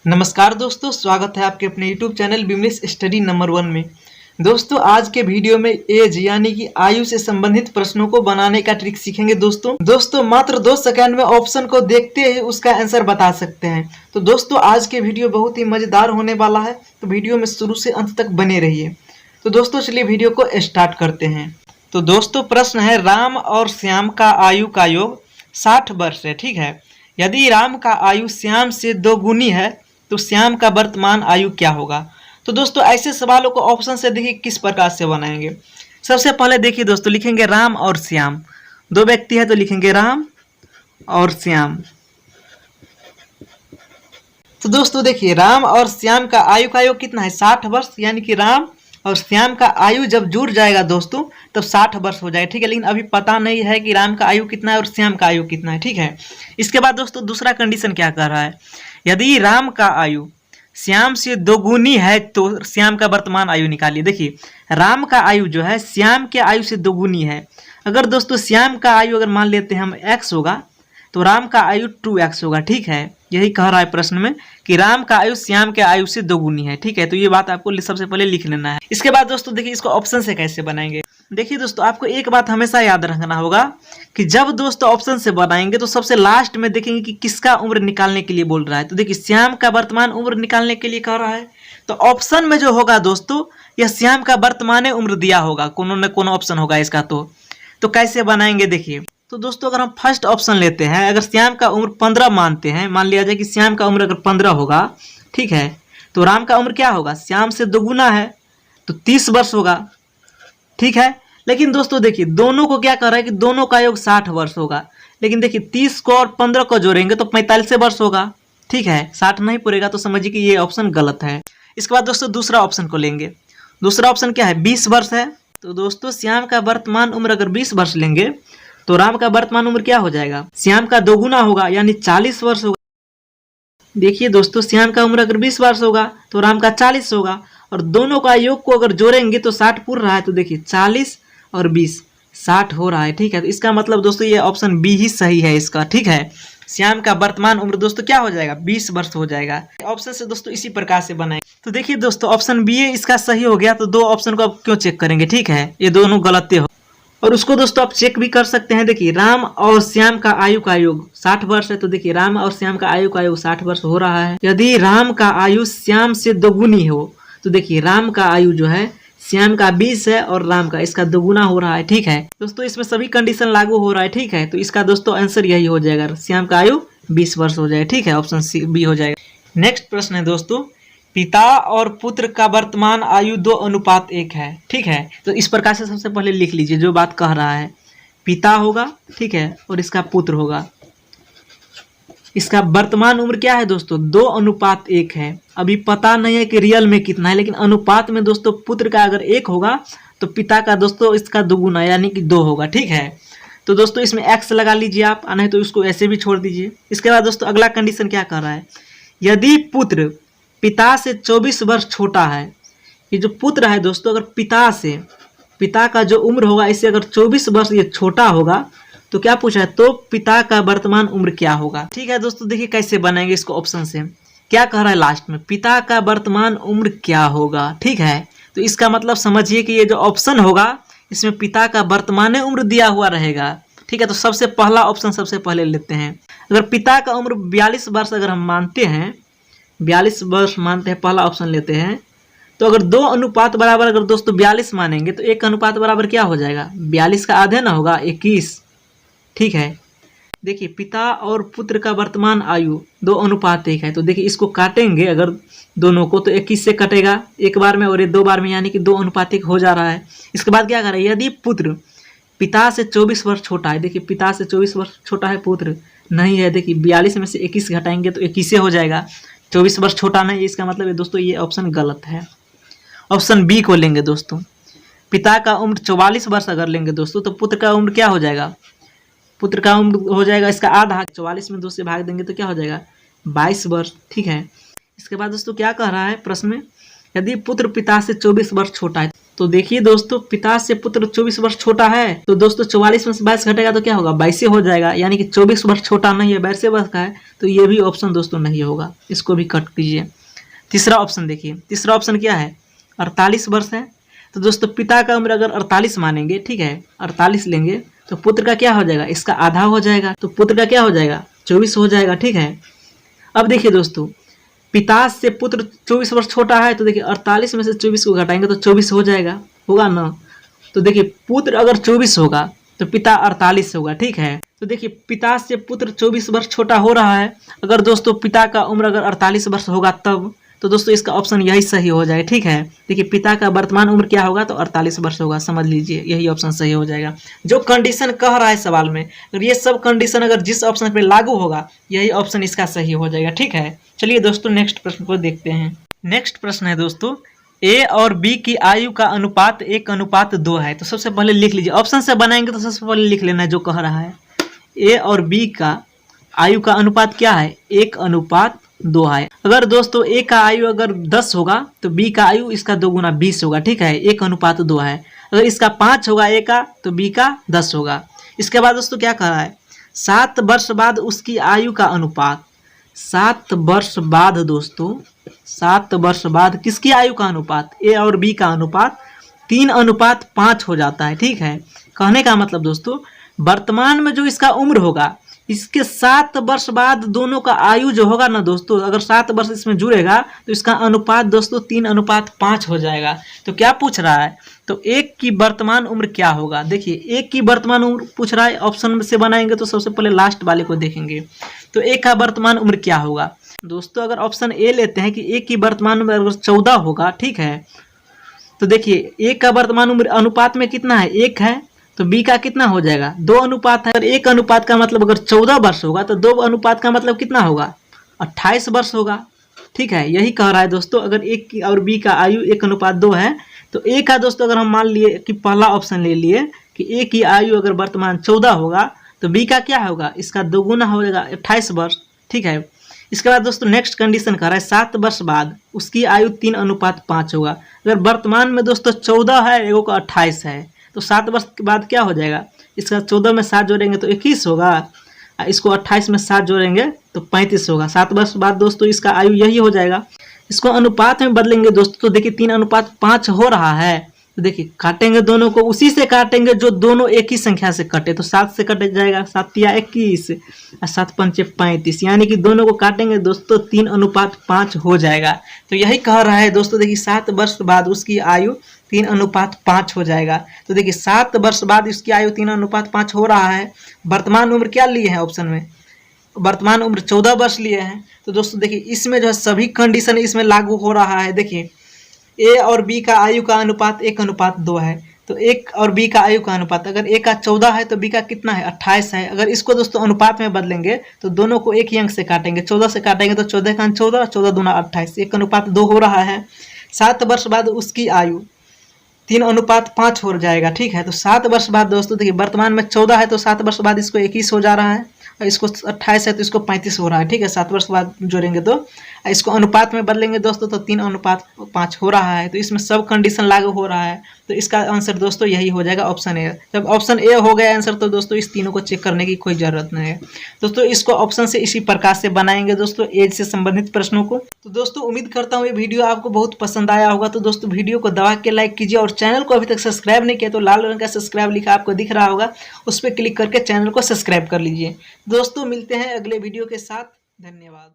नमस्कार दोस्तों, स्वागत है आपके अपने YouTube channel business study number 1 में। दोस्तों आज के वीडियो में एज यानी कि आयु से संबंधित प्रश्नों को बनाने का ट्रिक सीखेंगे। दोस्तों मात्र 2 सेकंड में ऑप्शन को देखते ही उसका आंसर बता सकते हैं। तो दोस्तों आज के वीडियो बहुत ही मजेदार होने वाला है, तो वीडियो में शुरू से अंत तक बने रहिए। तो दोस्तों चलिए वीडियो को स्टार्ट करते हैं। तो दोस्तों प्रश्न है, राम और श्याम का आयु का योग 60 वर्ष है। ठीक है, यदि राम का आयु श्याम से 2 गुनी है तो श्याम का वर्तमान आयु क्या होगा। तो दोस्तों ऐसे सवालों को ऑप्शन से देखिए किस प्रकार से बनाएंगे। सबसे पहले देखिए दोस्तों, लिखेंगे राम और श्याम, 2 व्यक्ति है तो लिखेंगे राम और श्याम। तो दोस्तों देखिए राम और श्याम का आयु का योग कितना है, 60 वर्ष, यानी कि राम और श्याम का आयु जब जुड़ जाएगा दोस्तों तब 60 वर्ष हो जाएगा। ठीक है, लेकिन अभी पता नहीं है कि राम का आयु कितना है और श्याम का आयु कितना है। ठीक है, इसके बाद दोस्तों दूसरा कंडीशन क्या कर रहा है, यदि राम का आयु श्याम से 2 गुनी है तो श्याम का वर्तमान आयु निकालिए। देखिए राम का आयु जो है श्याम के आयु से 2 गुनी है। अगर दोस्तों श्याम का आयु अगर मान लेते हैं हम x होगा तो राम का आयु 2x होगा। ठीक है, यही कह रहा है प्रश्न में कि राम का आयु श्याम के आयु से 2 गुनी है। ठीक है, तो ये बात आपको सबसे पहले लिख लेना है। इसके बाद दोस्तों देखिए इसको ऑप्शन से कैसे बनाएंगे। देखिए दोस्तों आपको एक बात हमेशा याद रखना होगा कि जब दोस्तों ऑप्शन से बनाएंगे तो सबसे लास्ट में देखेंगे कि किसका उम्र निकालने के लिए बोल रहा है। तो देखिए श्याम का वर्तमान उम्र निकालने के लिए कह रहा है, तो ऑप्शन में जो होगा दोस्तों यह श्याम का वर्तमान उम्र दिया होगा, कोनो न कोनो ऑप्शन होगा इसका। तो कैसे बनाएंगे देखिए। तो दोस्तों अगर हम फर्स्ट ऑप्शन लेते हैं, अगर श्याम का उम्र 15 मानते हैं, मान लिया जाए कि श्याम का उम्र अगर 15 होगा, ठीक है, तो राम का उम्र क्या होगा, श्याम से 2 गुना है तो 30 वर्ष होगा। ठीक है, लेकिन दोस्तों देखिए दोनों को क्या कर रहा है कि दोनों का योग 60 वर्ष होगा, लेकिन देखिए 30 को और 15 को जोड़ेंगे तो 45 वर्ष होगा। ठीक है, 60 नहीं पूरेगा, तो समझिए कि ये ऑप्शन गलत है। इसके बाद दोस्तों दूसरा ऑप्शन को लेंगे। दूसरा ऑप्शन क्या है, 20 वर्ष है। तो दोस्तों श्याम का वर्तमान उम्र अगर 20 वर्ष लेंगे तो राम का वर्तमान उम्र क्या हो जाएगा, श्याम का 2 गुना होगा यानी 40 वर्ष होगा। देखिए दोस्तों श्याम का उम्र अगर 20 वर्ष होगा तो राम का 40 होगा, और दोनों का योग को अगर जोड़ेंगे तो 60 पूर रहा है। तो देखिए 40 और 20 60 हो रहा है। ठीक है, तो इसका मतलब दोस्तों ये ऑप्शन बी ही सही है इसका। ठीक है, श्याम का वर्तमान उम्र दोस्तों क्या हो जाएगा, 20 वर्ष हो जाएगा। ऑप्शन से दोस्तों इसी प्रकार से बनाए। तो देखिए दोस्तों ऑप्शन बी इसका सही हो गया, तो 2 ऑप्शन को आप क्यों चेक करेंगे। ठीक है, ये दोनों गलत हो, और उसको दोस्तों आप चेक भी कर सकते हैं। देखिए राम और श्याम का आयु का योग 60 वर्ष है, तो देखिए राम और श्याम का आयु का योग 60 वर्ष हो रहा है। यदि राम का आयु श्याम से 2 गुनी हो तो देखिए राम का आयु जो है श्याम का 20 है और राम का इसका 2 गुना हो रहा है। ठीक है दोस्तों, इसमें सभी कंडीशन लागू हो रहा है। ठीक है, तो इसका दोस्तों आंसर यही हो जाएगा, श्याम का आयु 20 वर्ष हो जाएगा। ठीक है, ऑप्शन सी बी हो जाएगा। नेक्स्ट प्रश्न है दोस्तों, पिता और पुत्र का वर्तमान आयु 2:1 है। ठीक है, तो इस प्रकार से सबसे पहले लिख लीजिए जो बात कह रहा है, पिता होगा, ठीक है, और इसका पुत्र होगा। इसका वर्तमान उम्र क्या है दोस्तों, 2:1 है। अभी पता नहीं है कि रियल में कितना है, लेकिन अनुपात में दोस्तों पुत्र का अगर 1 होगा तो पिता का दोस्तों इसका 2 गुना यानी कि 2 होगा। ठीक है, तो दोस्तों इसमें x लगा लीजिए आप, नहीं तो इसको ऐसे भी छोड़ दीजिए। इसके बाद दोस्तों अगला कंडीशन क्या कर रहा है, यदि पुत्र पिता से 24 वर्ष छोटा है। ये जो पुत्र है दोस्तों अगर पिता का जो उम्र होगा इससे अगर 24 वर्ष ये छोटा होगा तो क्या पूछा है, तो पिता का वर्तमान उम्र क्या होगा। ठीक है दोस्तों, देखिए कैसे बनाएंगे इसको। ऑप्शन से क्या कह रहा है लास्ट में, पिता का वर्तमान उम्र क्या होगा। ठीक है, तो इसका मतलब समझिए कि ये जो ऑप्शन होगा इसमें पिता का वर्तमान उम्र दिया हुआ रहेगा। ठीक है, तो सबसे पहला ऑप्शन सबसे पहले लेते हैं। अगर पिता का उम्र 42 वर्ष अगर हम मानते हैं, 42 वर्ष मानते हैं, पहला ऑप्शन लेते हैं, तो अगर 2 अनुपात बराबर अगर दोस्तों 42 मानेंगे तो 1 अनुपात बराबर क्या हो जाएगा, 42 का आधे ना होगा 21। ठीक है, देखिए पिता और पुत्र का वर्तमान आयु 2:1 है। तो देखिए इसको काटेंगे अगर दोनों को तो 21 से कटेगा एक बार में और ये 2 बार में, यानी कि 2:1 हो जा रहा है। इसके बाद क्या करें, यदि पुत्र पिता से 24 वर्ष छोटा है, देखिए पिता से 24 वर्ष छोटा है, पुत्र नहीं है, देखिए 42 में से 21 घटाएंगे तो 21 हो जाएगा, 24 वर्ष छोटा नहीं। इसका मतलब है दोस्तों ये ऑप्शन गलत है। ऑप्शन बी को लेंगे दोस्तों, पिता का उम्र 44 वर्ष अगर लेंगे दोस्तों तो पुत्र का उम्र क्या हो जाएगा, पुत्र का उम्र हो जाएगा इसका आधा, 44 में 2 से भाग देंगे तो क्या हो जाएगा, 22 वर्ष। ठीक है, इसके बाद दोस्तों क्या कह रहा है प्रश्न में, यदि पुत्र पिता से 24 वर्ष छोटा है तो देखिए दोस्तों, पिता से पुत्र 24 वर्ष छोटा है, तो दोस्तों 44 में से 22 घटेगा तो क्या होगा, 22 हो जाएगा, यानी कि 24 वर्ष छोटा नहीं है, 22 वर्ष का है, तो ये भी ऑप्शन दोस्तों नहीं होगा, इसको भी कट कीजिए। तीसरा ऑप्शन देखिए, तीसरा ऑप्शन क्या है, 48 वर्ष है। तो दोस्तों पिता का उम्र अगर 48 मानेंगे, ठीक है, 48 लेंगे तो पुत्र का क्या हो जाएगा, इसका आधा हो जाएगा, तो पुत्र का क्या हो जाएगा, 24 हो जाएगा, ठीक है। अब देखिए दोस्तों, पिता से पुत्र 24 वर्ष छोटा है, तो देखिए 48 में से 24 को घटाएंगे तो 24 हो जाएगा, होगा ना। तो देखिए पुत्र अगर 24 होगा तो पिता 48 होगा, ठीक है। तो देखिए पिता से पुत्र 24 वर्ष छोटा हो रहा है, अगर दोस्तों पिता का उम्र अगर 48 वर्ष होगा तब, तो दोस्तों इसका ऑप्शन यही सही हो जाएगा, ठीक है। देखिए पिता का वर्तमान उम्र क्या होगा, तो 48 वर्ष होगा, समझ लीजिए यही ऑप्शन सही हो जाएगा। जो कंडीशन कह रहा है सवाल में, अगर ये सब कंडीशन अगर जिस ऑप्शन पे लागू होगा, यही ऑप्शन इसका सही हो जाएगा, ठीक है। चलिए दोस्तों नेक्स्ट प्रश्न को देखते हैं। नेक्स्ट प्रश्न है दोस्तों, ए और बी की आयु का अनुपात 1:2 है। तो सबसे पहले लिख लीजिए, ऑप्शन से बनाएंगे तो सबसे पहले लिख लेना है जो कह रहा है। ए और बी का आयु का अनुपात क्या है, 1:2 है। अगर दोस्तों ए का आयु अगर 10 होगा तो बी का आयु इसका 2 गुना 20 होगा, ठीक है, 1:2 है। अगर इसका 5 होगा ए का, तो बी का 10 होगा। इसके बाद दोस्तों क्या कह रहा है, 7 वर्ष बाद उसकी आयु का अनुपात, 7 वर्ष बाद दोस्तों, 7 वर्ष बाद किसकी आयु का अनुपात, ए और बी का अनुपात 3:5 हो जाता है, ठीक है। कहने का मतलब दोस्तों, वर्तमान में जो इसका उम्र होगा, इसके 7 वर्ष बाद दोनों का आयु जो होगा ना दोस्तों, अगर 7 वर्ष इसमें जुड़ेगा तो इसका अनुपात दोस्तों 3:5 हो जाएगा। तो क्या पूछ रहा है, तो एक की वर्तमान उम्र क्या होगा। देखिए एक की वर्तमान उम्र पूछ रहा है, ऑप्शन से बनाएंगे तो सबसे पहले लास्ट वाले को देखेंगे। तो एक का वर्तमान उम्र क्या होगा दोस्तों, अगर ऑप्शन ए लेते हैं कि एक की वर्तमान उम्र अगर 14 होगा, ठीक है, तो देखिए एक का वर्तमान उम्र अनुपात में कितना है, 1 है, तो बी का कितना हो जाएगा, 2 अनुपात है। अगर 1 अनुपात का मतलब अगर 14 वर्ष होगा, तो 2 अनुपात का मतलब कितना होगा, 28 वर्ष होगा, ठीक है। यही कह रहा है दोस्तों, अगर एक की और बी का आयु 1:2 है, तो ए का दोस्तों अगर हम मान लिए कि पहला ऑप्शन ले लिए कि ए की आयु अगर वर्तमान 14 होगा, तो बी का क्या होगा, इसका 2 गुना हो जाएगा 28 वर्ष, ठीक है। इसके बाद दोस्तों नेक्स्ट कंडीशन कह रहा है 7 वर्ष बाद उसकी आयु 3:5 होगा। अगर वर्तमान में दोस्तों 14 है, एगो का 28 है, तो 7 वर्ष के बाद क्या हो जाएगा, इसका 14 में 7 जोड़ेंगे तो 21 होगा, इसको 28 में 7 जोड़ेंगे तो 35 होगा। 7 वर्ष बाद दोस्तों इसका आयु यही हो जाएगा। इसको अनुपात में बदलेंगे दोस्तों, तो देखिए 3:5 हो रहा है, तो देखिए काटेंगे दोनों को, उसी से काटेंगे जो दोनों एक ही संख्या से कटे, तो 7 से कट जाएगा, 7 या 21 और 7 पंचे 35, यानी कि दोनों को काटेंगे दोस्तों 3:5 हो जाएगा। तो यही कह रहा है दोस्तों, देखिए 7 वर्ष बाद उसकी आयु 3:5 हो जाएगा। तो देखिए 7 वर्ष बाद इसकी आयु 3:5 हो रहा है। वर्तमान उम्र क्या लिए हैं ऑप्शन में, वर्तमान उम्र 14 वर्ष लिए हैं। तो दोस्तों देखिए इसमें जो है सभी कंडीशन इसमें लागू हो रहा है। देखिए ए और बी का आयु का अनुपात 1:2 है, तो एक और बी का आयु का अनुपात, अगर ए का 14 है तो बी का कितना है, 28 है। अगर इसको दोस्तों अनुपात में बदलेंगे तो दोनों को एक ही अंक से काटेंगे, 14 से काटेंगे तो 14 का 14, 14 दूना 28, 1:2 हो रहा है। 7 वर्ष बाद उसकी आयु 3:5 हो जाएगा, ठीक है। तो 7 वर्ष बाद दोस्तों देखिए वर्तमान में 14 है, तो 7 वर्ष बाद इसको 21 हो जा रहा है, और इसको 28 है तो इसको 35 हो रहा है, ठीक है। 7 वर्ष बाद जोड़ेंगे तो इसको अनुपात में बदलेंगे दोस्तों तो 3:5 हो रहा है। तो इसमें सब कंडीशन लागू हो रहा है, तो इसका आंसर दोस्तों यही हो जाएगा, ऑप्शन ए। जब ऑप्शन ए हो गया आंसर, तो दोस्तों इस तीनों को चेक करने की कोई ज़रूरत नहीं है दोस्तों। इसको ऑप्शन से इसी प्रकार से बनाएंगे दोस्तों एज से संबंधित प्रश्नों को। तो दोस्तों उम्मीद करता हूँ ये वीडियो आपको बहुत पसंद आया होगा। तो दोस्तों वीडियो को दबा के लाइक कीजिए, और चैनल को अभी तक सब्सक्राइब नहीं किया तो लाल रंग का सब्सक्राइब लिखा आपको दिख रहा होगा, उस पर क्लिक करके चैनल को सब्सक्राइब कर लीजिए। दोस्तों मिलते हैं अगले वीडियो के साथ, धन्यवाद।